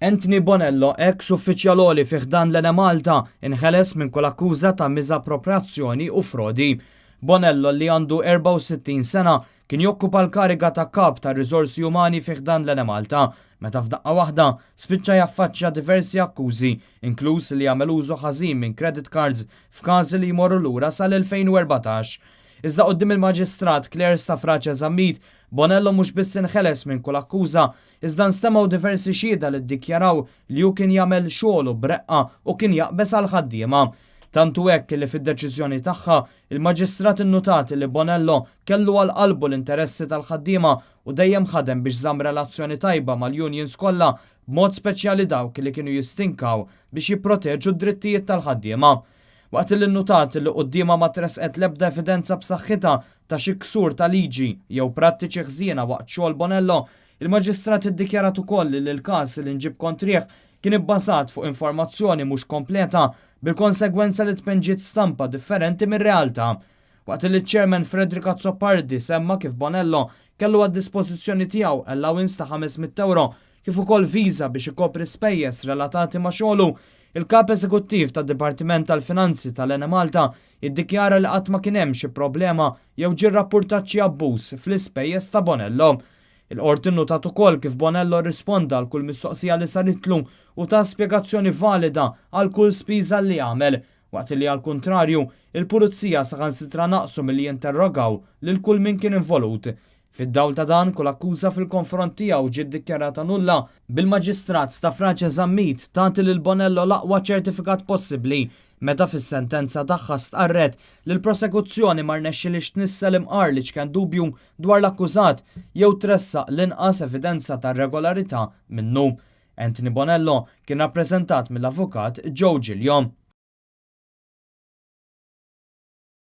Anthony Bonello, ex uffiċjaloli fih dan l-Enemalta, inħeles minn kull akkuża ta' miżappropriazzjoni u frodi. Bonello li għandu 64 sena kien jokkupa l-kariga ta' kap ta' riżorsi umani fih dan l-Enemalta, meta f'daqqa waħda spiċċa jaffaċċja diversi akkużi, inkluż li jagħmel użu ħażin minn credit cards f'każi li jmorru lura sal-2014. Iżda qudiem il-Maġistrat Claire Stafrace Zammit, Bonello mhux biss inħeles minn kull akkuża, iżda nstemaw diversi xhieda li ddikjaraw li hu kien jagħmel xogħlu b'reqqa u kien jaqbes għal ħaddiema. Tantu hekk li fid-deċiżjoni tagħha il-Maġistrat innutat li Bonello kellu għal qalbu l-interessi tal-ħaddiema u dejjem ħadem biex żamm relazzjoni tajba mal-unions kollha b'mod speċjali dawk li kienu jistinkaw biex jipproteġu d-drittijiet tal-ħaddiema. Waqt li nnutat li qudiema ma tresqet l-ebda evidenza b'saħħitha ta' xi ksur ta' liġi jew prattiċi ħżiena waqt xogħol Bonello, il-Maġistrat iddikjarat ukoll li l-każ li nġib kontrih kien ibbażat fuq informazzjoni mhux kompleta bil-konsegwenza li tpenġiet stampa differenti mir-realtà. Waqt li ċ-Chairman Frederick Azzopardi semma kif Bonello kellu għad-dispożizzjoni tiegħu allowance ta' €500 kif ukoll viża biex ikopri spejjeż relatati ma' xogħlu, il-Kap Eżekuttiv tad-Dipartiment tal-Finanzi tal-Enemalta iddikjara li qatt ma kien hemm xi problema jew ġie rrappurtat xi abbuż fl-ispejjeż ta' Bonello. Il-qorti nnutat ukoll kif Bonello rrisponda għal kull mistoqsija li saritlu u ta' spjegazzjoni valida għal kull spiża li għamel, waqt li għal kontrarju il-pulizija saħansitra naqsu milli jinterrogaw lil kull min kien involut. Fid-dawl ta' dan kull akkuża fil-konfront tiegħu ġiet ddikjarata nulla bil-Maġistrat Stafrace Zammit tagħti lil Bonello l-aqwa ċertifikat possibbli meta fis-sentenza tagħha stqarret li l-prosekuzzjoni ma rnexxilix tnissel imqar li ċkien dubju dwar l-akkużat jew tressaq l-inqas evidenza ta' regolarità minnu. Anthony Bonello kien rappreżentat mill-avukat Joe Gilliam.